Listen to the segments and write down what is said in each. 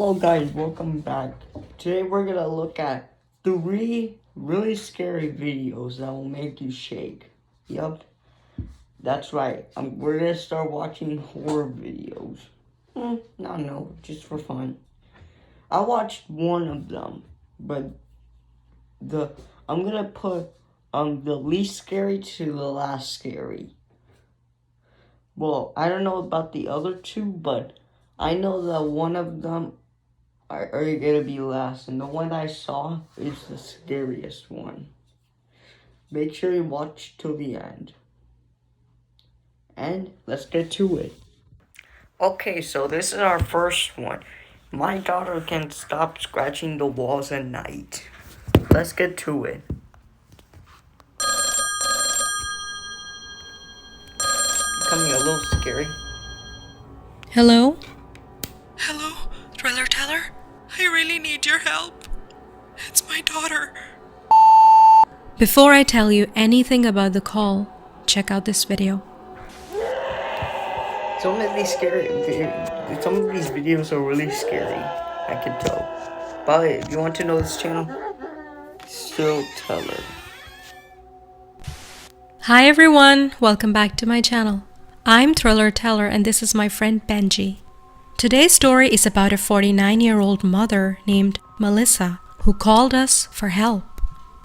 Hello guys, welcome back. Today we're gonna look at 3 really scary videos that will make you shake. Yup, that's right. We're gonna start watching horror videos. No, just for fun. I watched one of them, but I'm gonna put the least scary to the last scary. Well, I don't know about the other two, but I know that one of them are gonna be last, and the one I saw is the scariest one. Make sure you watch till the end. And let's get to it. Okay, so this is our first one. My daughter can't stop scratching the walls at night. Let's get to it. Becoming a little scary. Hello? Hello, Thriller Teller? I really need your help. It's my daughter. Before I tell you anything about the call, check out this video. Some of these videos are really scary. I can tell. But if you want to know this channel, Thriller Teller. Hi everyone, welcome back to my channel. I'm Thriller Teller and this is my friend Benji. Today's story is about a 49-year-old mother named Melissa who called us for help.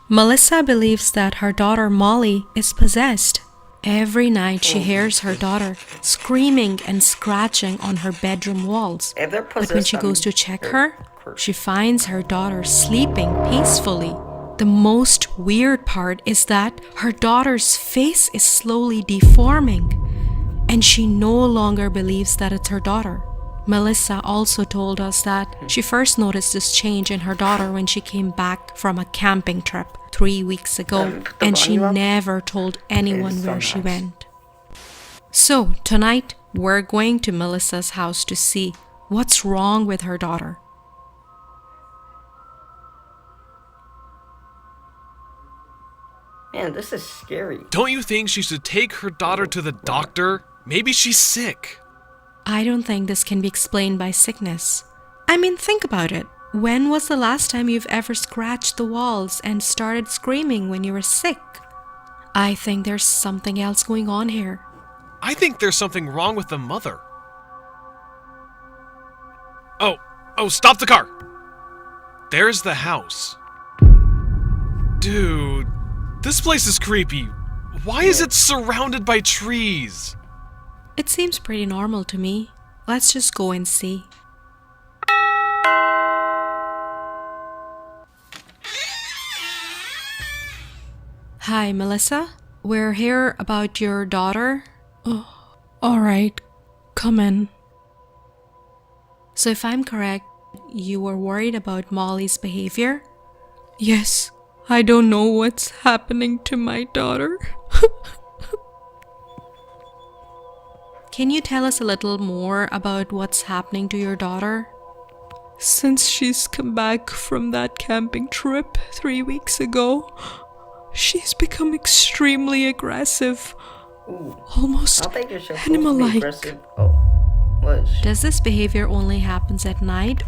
Melissa believes that her daughter Molly is possessed. Every night she hears her daughter screaming and scratching on her bedroom walls. But when she goes to check her, she finds her daughter sleeping peacefully. The most weird part is that her daughter's face is slowly deforming, and she no longer believes that it's her daughter. Melissa also told us that she first noticed this change in her daughter when she came back from a camping trip 3 weeks ago, and she never told anyone where she went. So tonight, we're going to Melissa's house to see what's wrong with her daughter. Man, this is scary. Don't you think she should take her daughter to the doctor? Maybe she's sick. I don't think this can be explained by sickness. I mean, think about it. When was the last time you've ever scratched the walls and started screaming when you were sick? I think there's something else going on here. I think there's something wrong with the mother. Oh, stop the car! There's the house. Dude, this place is creepy. Why is it surrounded by trees? It seems pretty normal to me. Let's just go and see. Hi, Melissa. We're here about your daughter. Oh, all right. Come in. So if I'm correct, you were worried about Molly's behavior? Yes. I don't know what's happening to my daughter. Can you tell us a little more about what's happening to your daughter? Since she's come back from that camping trip 3 weeks ago, she's become extremely aggressive. Ooh. Almost animal-like. Does this behavior only happens at night?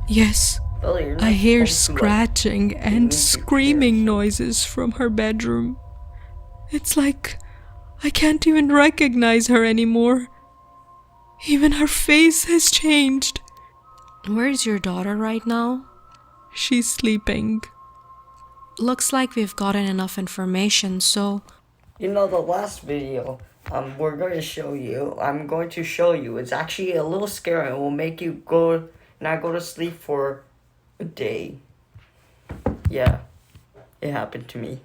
Yes. I hear scratching and screaming noises from her bedroom. It's like I can't even recognize her anymore. Even her face has changed. Where's your daughter right now? She's sleeping. Looks like we've gotten enough information, so... You know, the last video I'm going to show you, it's actually a little scary. It will make you not go to sleep for a day. Yeah, it happened to me.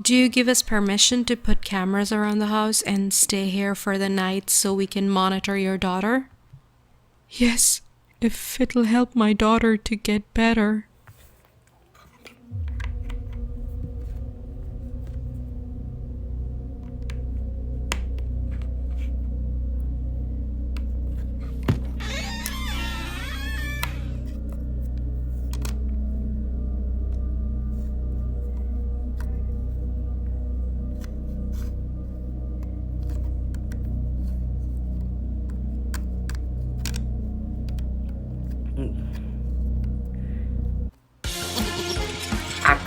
Do you give us permission to put cameras around the house and stay here for the night so we can monitor your daughter? Yes, if it'll help my daughter to get better.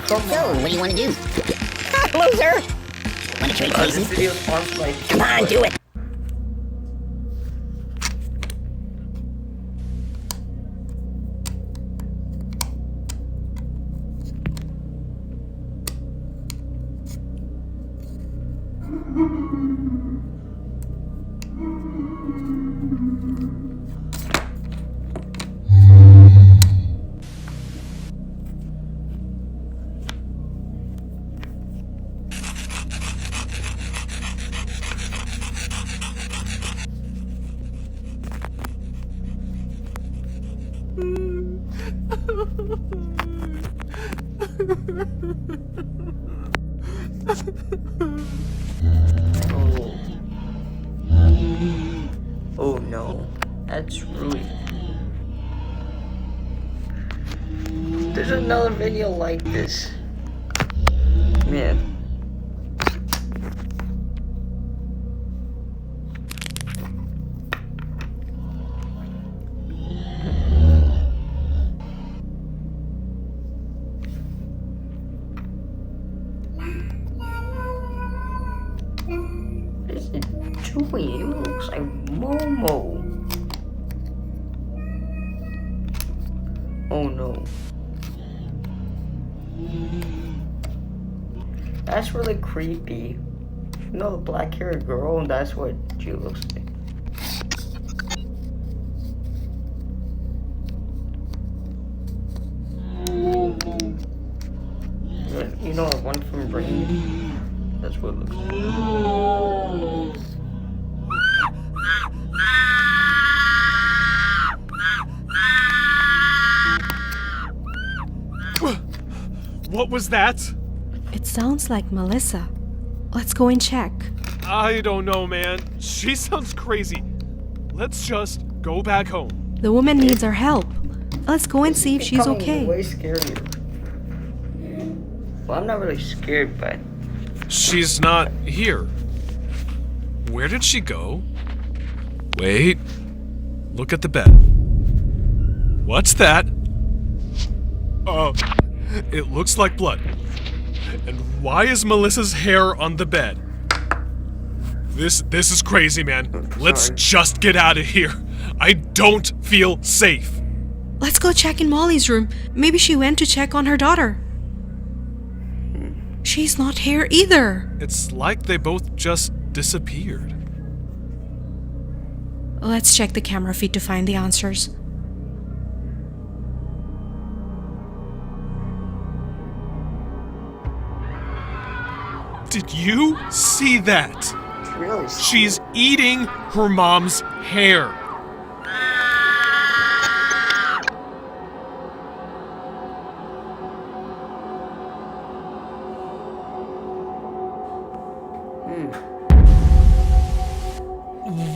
Come So, on. what do you want to do? Loser! Want to trade This places? video is sponsored by Come on, do it! Oh. Oh no. That's really... There's another video like this. Man. What is it doing? It looks like Momo. Oh no. That's really creepy. No, the black haired girl, that's what she looks like. You know, the one from Brain? That's what it looks like. What was that? It sounds like Melissa. Let's go and check. I don't know, man. She sounds crazy. Let's just go back home. The woman needs our help. Let's go and see if she's Becoming okay. Way scarier. Well, I'm not really scared, but She's not here. Where did she go? Wait. Look at the bed. What's that? It looks like blood. And why is Melissa's hair on the bed? This is crazy, man. Let's Sorry. just get out of here. I don't feel safe. Let's go check in Molly's room. Maybe she went to check on her daughter. She's not here either. It's like they both just disappeared. Let's check the camera feed to find the answers. Did you see that? it's really scary. She's eating her mom's hair.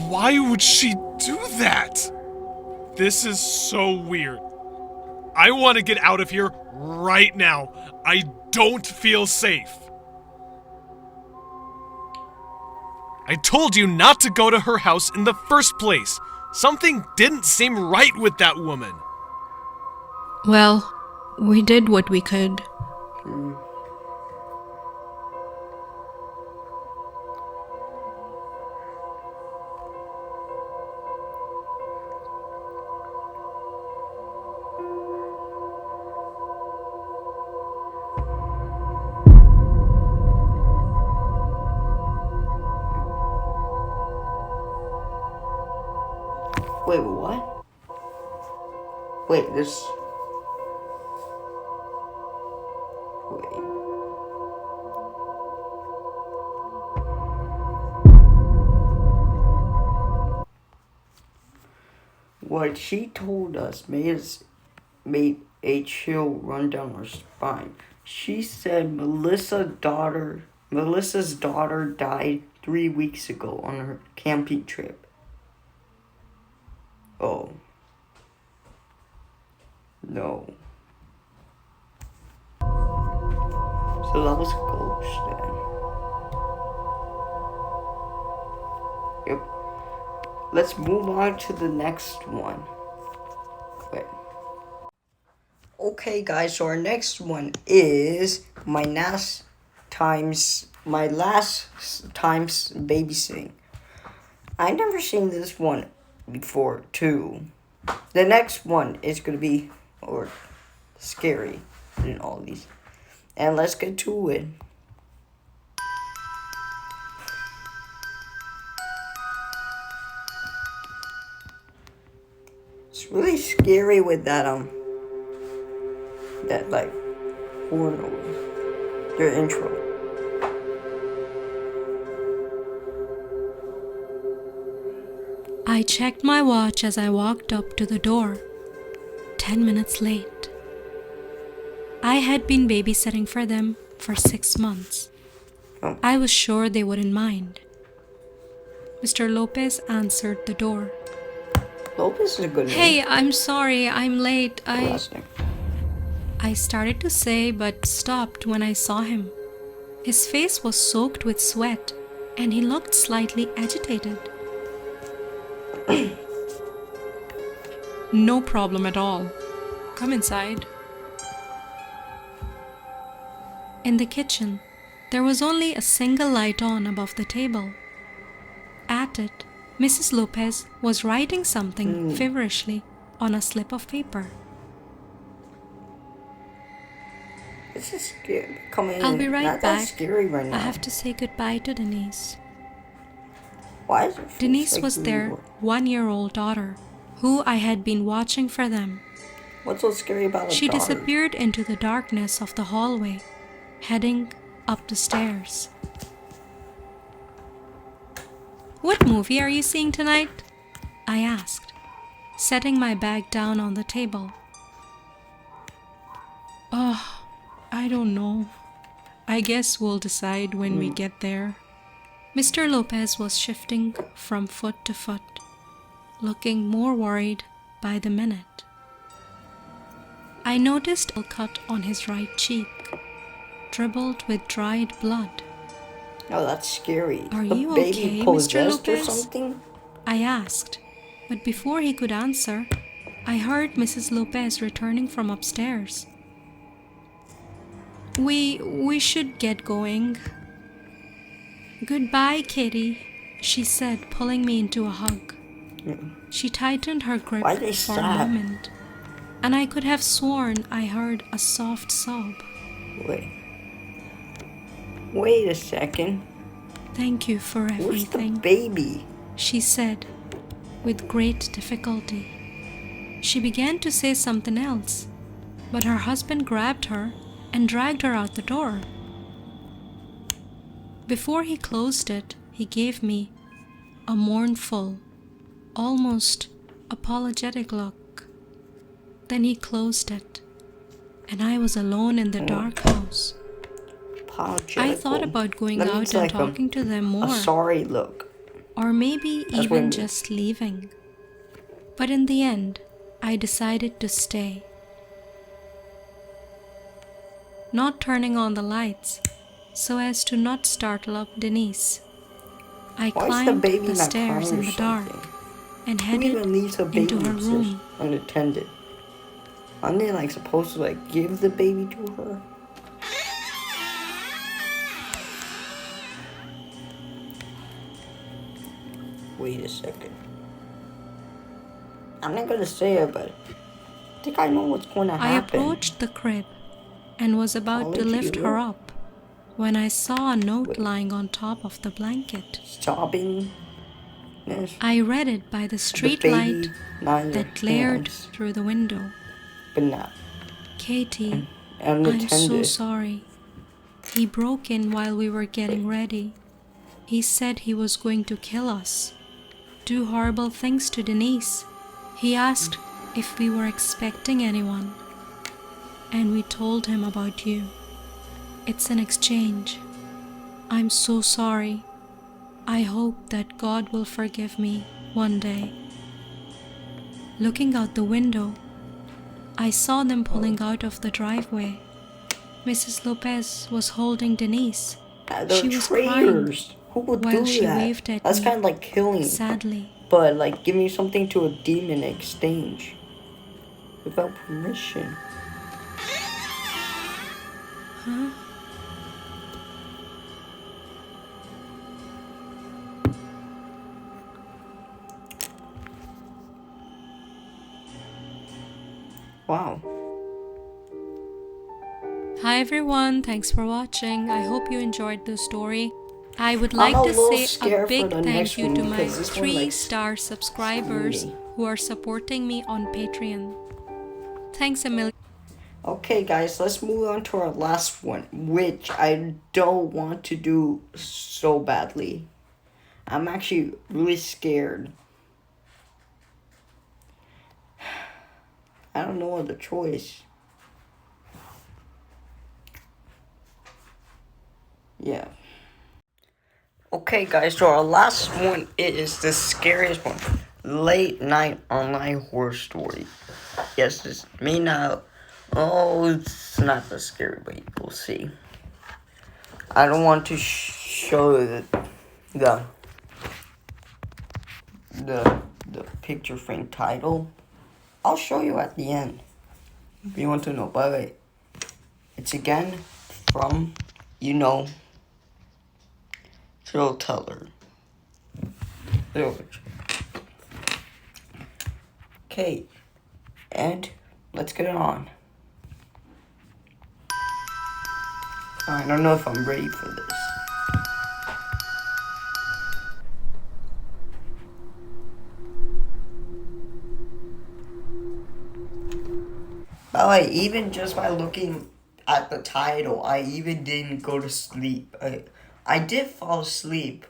Why would she do that? This is so weird. I want to get out of here right now. I don't feel safe. I told you not to go to her house in the first place. Something didn't seem right with that woman. Well, we did what we could. Wait, what? Wait, this... Wait. What she told us made a chill run down our spine. She said Melissa's daughter died 3 weeks ago on her camping trip. Oh. No. So that was a ghost then. Yep. Let's move on to the next one. Wait. Okay, guys, so our next one is my last times babysitting. I've never seen this one before, too. The next one is gonna be more scary than all these. And let's get to it. It's really scary with that like horror noise. Their intro. I checked my watch as I walked up to the door. 10 minutes late. I had been babysitting for them for 6 months. Oh. I was sure they wouldn't mind. Mr. Lopez answered the door. Lopez is a good name. Hey, I'm sorry, I'm late. Last name. I started to say, but stopped when I saw him. His face was soaked with sweat, and he looked slightly agitated. No problem at all. Come inside. In the kitchen, there was only a single light on above the table. At it, Mrs. Lopez was writing something feverishly on a slip of paper. This is scary. Coming I'll be right not back. that scary right now. I have to say goodbye to Denise. Why is it Denise like was we their were- 1-year-old daughter, who I had been watching for them. What's so scary about a She daughter? disappeared into the darkness of the hallway, heading up the stairs. What movie are you seeing tonight? I asked, setting my bag down on the table. Oh, I don't know. I guess we'll decide when we get there. Mr. Lopez was shifting from foot to foot, looking more worried by the minute. I noticed a cut on his right cheek, dribbled with dried blood. Oh, that's scary. Are The you baby okay, Mr. possessed or Lopez? something? I asked, but before he could answer, I heard Mrs. Lopez returning from upstairs. We should get going. Goodbye, Kitty, she said, pulling me into a hug. She tightened her grip Why they for a stop? moment, and I could have sworn I heard a soft sob. Wait a second. Thank you for Where's the everything, baby? she said, with great difficulty. She began to say something else, but her husband grabbed her and dragged her out the door. Before he closed it, he gave me a mournful, almost apologetic look. Then he closed it, and I was alone in the dark house. I thought about going That out means and like talking to them A more, sorry look. or maybe That's what it even means. just leaving. But in the end, I decided to stay. Not turning on the lights so as to not startle up Denise. I Why is the climbed baby the not stairs crying in or the dark something? and Who even headed leaves a baby into her just room. unattended? Aren't they like supposed to like give the baby to her? Wait a second. I'm not gonna say it, but I think I know what's going to I happen. approached the crib and was about I'll to let lift you her know. up when I saw a note Wait. lying on top of the blanket. Sobbing. Yes. I read it by the The street baby light not in that your glared hands, through the window. but not Katie, I'm unattended. so sorry. He broke in while we were getting ready. He said he was going to kill us, do horrible things to Denise. He asked if we were expecting anyone, and we told him about you. It's an exchange. I'm so sorry. I hope that God will forgive me one day. Looking out the window, I saw them pulling out of the driveway. Mrs. Lopez was holding Denise, They're she was crying traitors. Who would while do she that? waved at That's me. kind of like killing. sadly. But like giving something to a demon in exchange without permission. Huh? Wow. Hi everyone, thanks for watching. I hope you enjoyed the story. I would I'm like a to little say a scared for big the thank next you one to my because this one, like, 3-star subscribers me. who are supporting me on Patreon. Thanks a million. Okay, guys, let's move on to our last one, which I don't want to do so badly. I'm actually really scared. I don't know other choice. Yeah. Okay, guys, so our last one is the scariest one. Late night online horror story. Yes, this may not. Oh, it's not that scary, but you'll see. I don't want to show the picture frame title. I'll show you at the end if you want to know. By the way, it's again from, you know, Thrill Teller. Okay, and let's get it on. I don't know if I'm ready for this. By the way, even just by looking at the title, I even didn't go to sleep. I did fall asleep,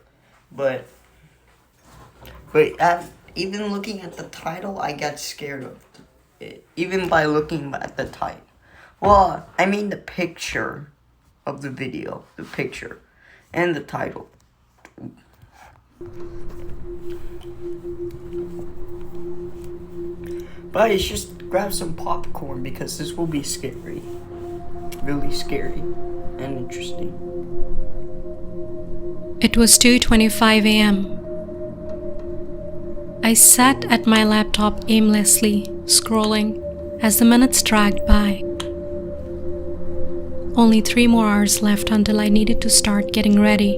but even looking at the title, I got scared of it. Even by looking at the title. Well, I mean the picture of the video, the picture, and the title. But it's just grab some popcorn because this will be scary. Really scary and interesting. It was 2:25 a.m. I sat at my laptop aimlessly, scrolling as the minutes dragged by. Only 3 more hours left until I needed to start getting ready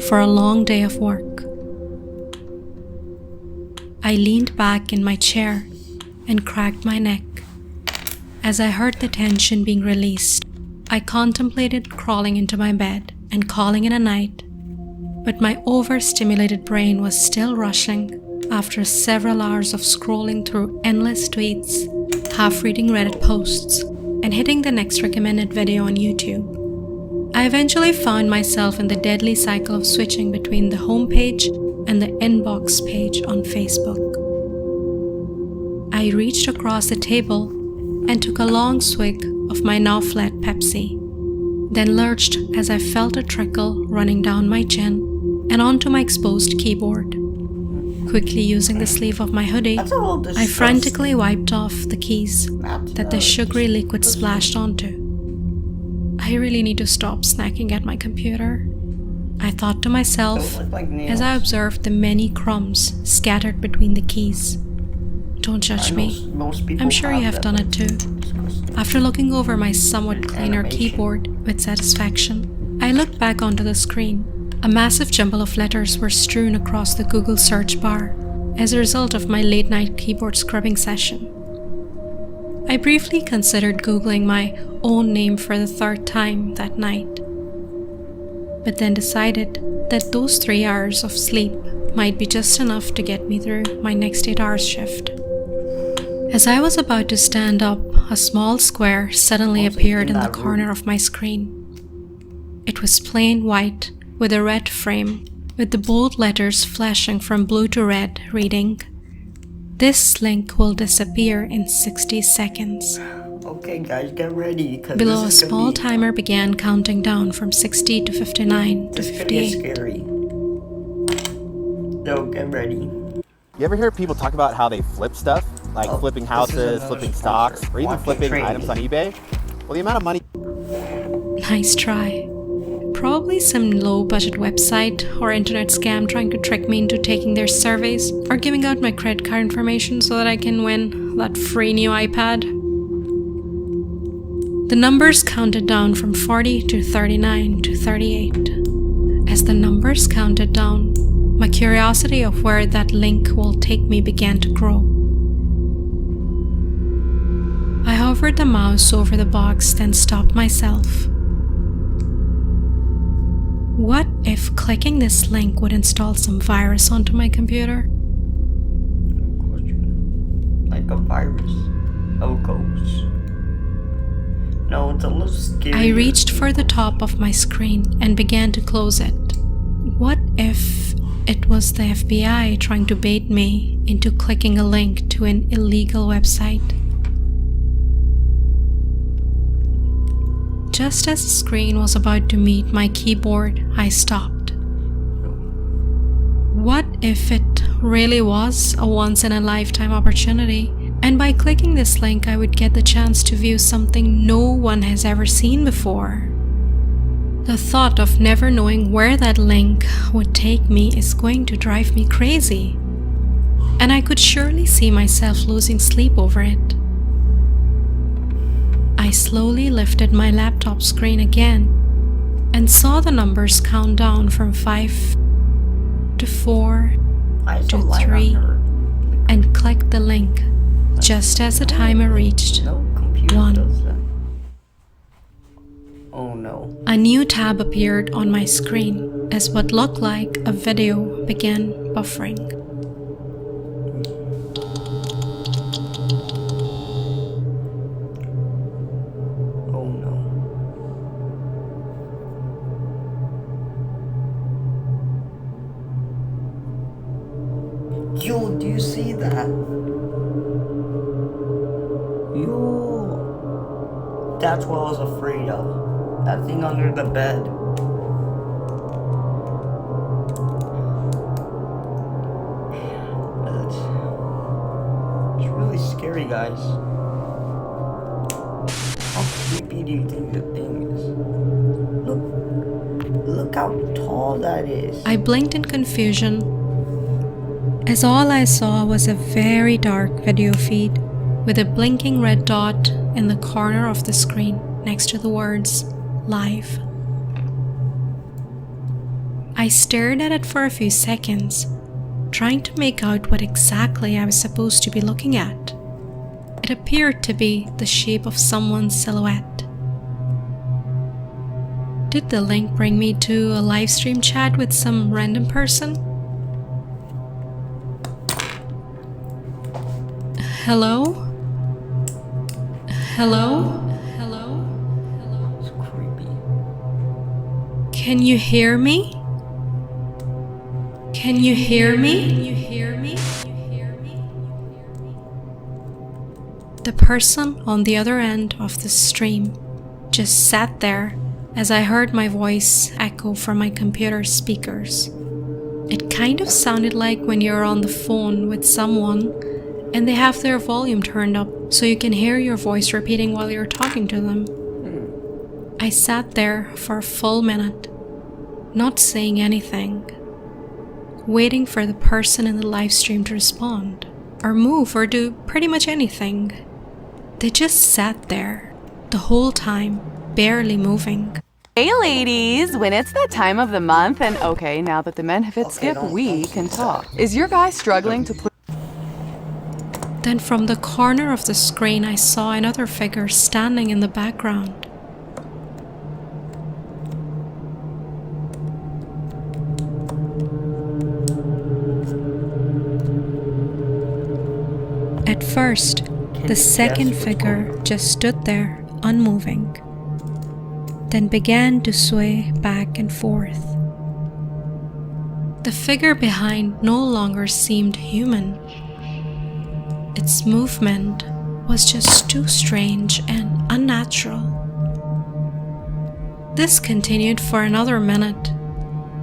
for a long day of work. I leaned back in my chair and cracked my neck. As I heard the tension being released, I contemplated crawling into my bed and calling it a night, but my overstimulated brain was still rushing after several hours of scrolling through endless tweets, half-reading Reddit posts, and hitting the next recommended video on YouTube. I eventually found myself in the deadly cycle of switching between the homepage and the inbox page on Facebook. I reached across the table and took a long swig of my now flat Pepsi, then lurched as I felt a trickle running down my chin and onto my exposed keyboard. Quickly using the sleeve of my hoodie, That's a little I disgusting. frantically wiped off the keys that the sugary liquid splashed onto. I really need to stop snacking at my computer, I thought to myself Those look like nails. as I observed the many crumbs scattered between the keys. Don't judge I know me. most people I'm sure you have that, done but it too. disgusting. After looking over my somewhat cleaner Animation. keyboard with satisfaction, I looked back onto the screen. A massive jumble of letters were strewn across the Google search bar as a result of my late-night keyboard scrubbing session. I briefly considered Googling my own name for the 3rd time that night, but then decided that those 3 hours of sleep might be just enough to get me through my next 8-hour shift. As I was about to stand up, a small square suddenly appeared in the corner of my screen. It was plain white with a red frame, with the bold letters flashing from blue to red, reading, "This link will disappear in 60 seconds." Okay, guys, get ready because Below, a this is small gonna be, timer began counting down from 60 to 59 to this is gonna get 58. scary. So get ready. You ever hear people talk about how they flip stuff? Like Oh, flipping this is houses, another flipping sponsor. stocks, or even Walking flipping Training. items on eBay? Well, the amount of money Nice try. Probably some low-budget website or internet scam trying to trick me into taking their surveys or giving out my credit card information so that I can win that free new iPad. The numbers counted down from 40 to 39 to 38. As the numbers counted down, my curiosity of where that link will take me began to grow. I hovered the mouse over the box, then stopped myself. What if clicking this link would install some virus onto my computer? Like a virus. How it goes. No, it's a little scary. I reached for the top of my screen and began to close it. What if it was the FBI trying to bait me into clicking a link to an illegal website? Just as the screen was about to meet my keyboard, I stopped. What if it really was a once-in-a-lifetime opportunity, and by clicking this link I would get the chance to view something no one has ever seen before? The thought of never knowing where that link would take me is going to drive me crazy, and I could surely see myself losing sleep over it. I slowly lifted my laptop screen again and saw the numbers count down from 5 to 4 to 3 and clicked the link just as the timer reached No computer 1. does that. Oh no. A new tab appeared on my screen as what looked like a video began buffering. Oh no. Yo, do you see that? Yo. That's what I was afraid of. That thing under the bed. It's really scary, guys. How creepy do you think the thing is? Look how tall that is. I blinked in confusion as all I saw was a very dark video feed with a blinking red dot in the corner of the screen next to the words live. I stared at it for a few seconds, trying to make out what exactly I was supposed to be looking at. It appeared to be the shape of someone's silhouette. Did the link bring me to a live stream chat with some random person? Hello? Hello? Hello? It's creepy. Can you hear me? Can you hear me? Can you hear me? The person on the other end of the stream just sat there as I heard my voice echo from my computer speakers. It kind of sounded like when you're on the phone with someone and they have their volume turned up so you can hear your voice repeating while you're talking to them. I sat there for a full minute, not saying anything, waiting for the person in the live stream to respond, or move, or do pretty much anything. They just sat there, the whole time, barely moving. Hey ladies, when it's that time of the month and okay, now that the men have hit skip, we can talk. Is your guy struggling to put... Then from the corner of the screen I saw another figure standing in the background. At first, the second figure just stood there, unmoving, then began to sway back and forth. The figure behind no longer seemed human. Its movement was just too strange and unnatural. This continued for another minute,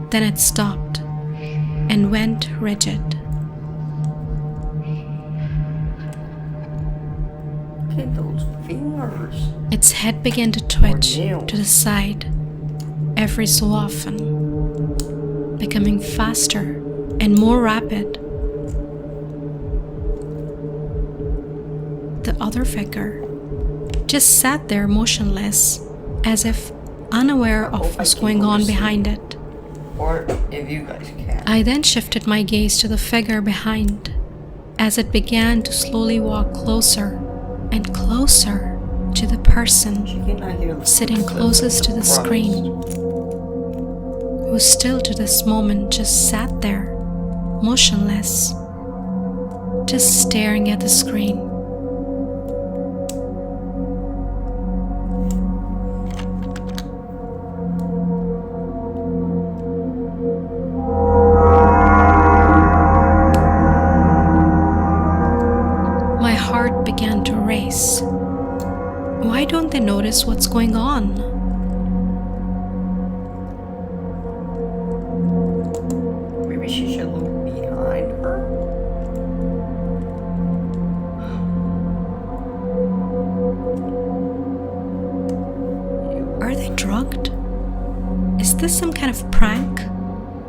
then it stopped and went rigid. Look at those fingers. Its head began to twitch to the side every so often, becoming faster and more rapid. The other figure just sat there motionless, as if unaware of what's going on behind it. Or if you guys can. I then shifted my gaze to the figure behind, as it began to slowly walk closer and closer to the person You cannot hear the sitting footsteps, closest to I the promise. screen, who still to this moment just sat there, motionless, just staring at the screen. My heart began to race. Why don't they notice what's going on? Maybe she should look behind her. Are they drugged? Is this some kind of prank?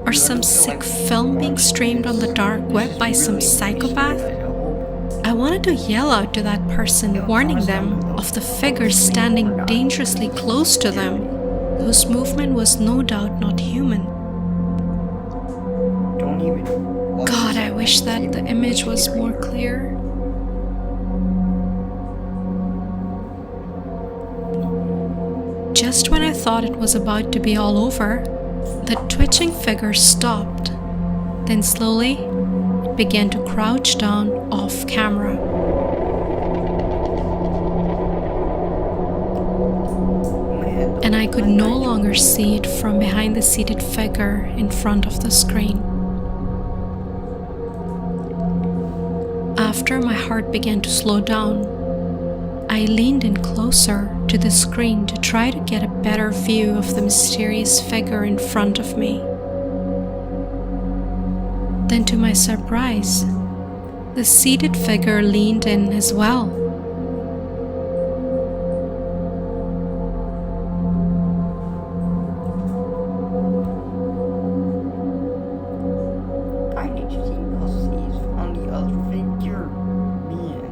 Or some sick film being streamed on the dark web by some psychopath? I wanted to yell out to that person, warning them of the figure standing dangerously close to them, whose movement was no doubt not human. Don't even. God, I wish that the image was more clear. Just when I thought it was about to be all over, the twitching figure stopped. Then slowly, it began to crouch down off camera. And I could no longer see it from behind the seated figure in front of the screen. After my heart began to slow down, I leaned in closer to the screen to try to get a better view of the mysterious figure in front of me. Then, to my surprise, the seated figure leaned in as well. I need to see on the other figure. Man.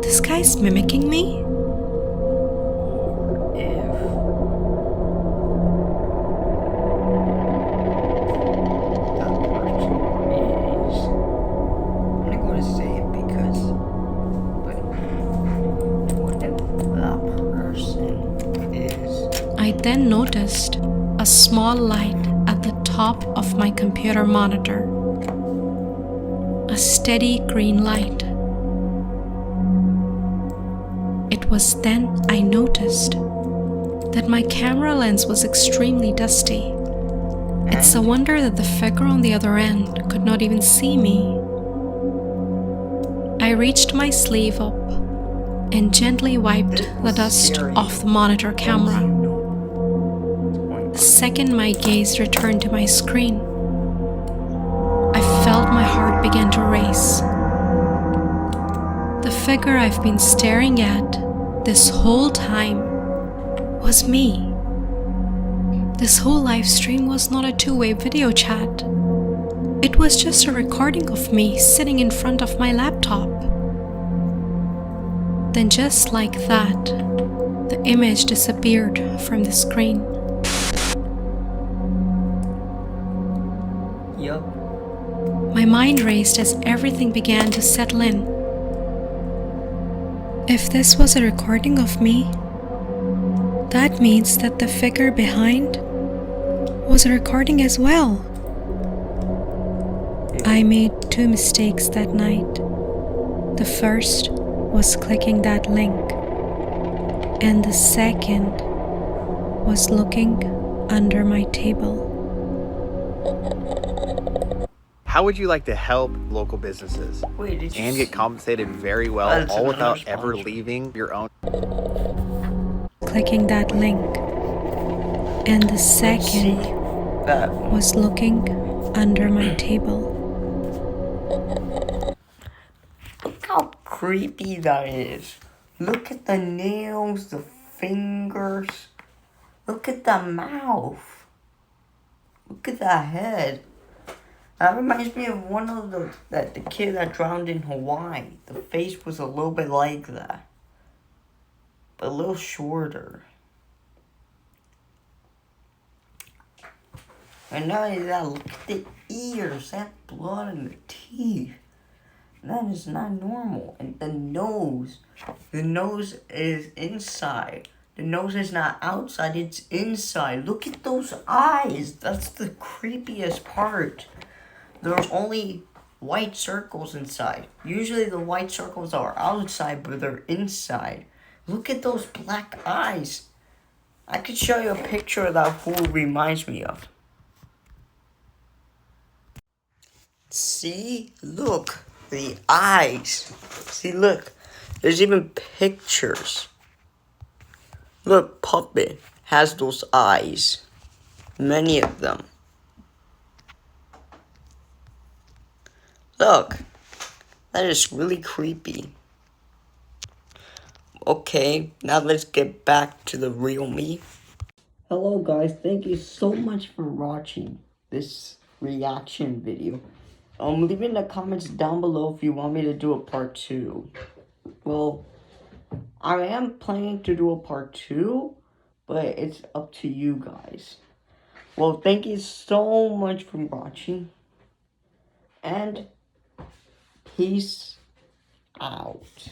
This guy's mimicking me? If that person is, I'm not going to say it because, but what if that person is? I then noticed a small light at the top of my computer monitor. A steady green light. It was then I noticed that my camera lens was extremely dusty. It's a wonder that the figure on the other end could not even see me. I reached my sleeve up and gently wiped the dust off the monitor camera. The second my gaze returned to my screen, I felt my heart begin to race. The figure I've been staring at this whole time was me. This whole live stream was not a two-way video chat. It was just a recording of me sitting in front of my laptop. Then just like that, the image disappeared from the screen. Yup. My mind raced as everything began to settle in. If this was a recording of me, that means that the figure behind was a recording as well. I made two mistakes that night. The first was clicking that link, and the second was looking under my table. How would you like to help local businesses Wait, did you and get compensated very well, That's all another without ever sponsor. leaving your own? clicking that link, and the See second that? was looking under my table. Look how creepy that is. Look at the nails, the fingers. Look at the mouth. Look at the head. That reminds me of one of the kid that drowned in Hawaii. The face was a little bit like that, but a little shorter. And not only that, look at the ears, that blood in the teeth. That is not normal. And the nose is inside. The nose is not outside, it's inside. Look at those eyes. That's the creepiest part. There are only white circles inside. Usually the white circles are outside, but they're inside. Look at those black eyes. I could show you a picture of that who it reminds me of. See? Look. The eyes. See, look. There's even pictures. Look, Puppet has those eyes. Many of them. Look. That is really creepy. Okay, now let's get back to the real me. Hello guys, thank you so much for watching this reaction video. Leave in the comments down below if you want me to do a part 2. Well, I am planning to do a part 2, but it's up to you guys. Well, thank you so much for watching, and peace out.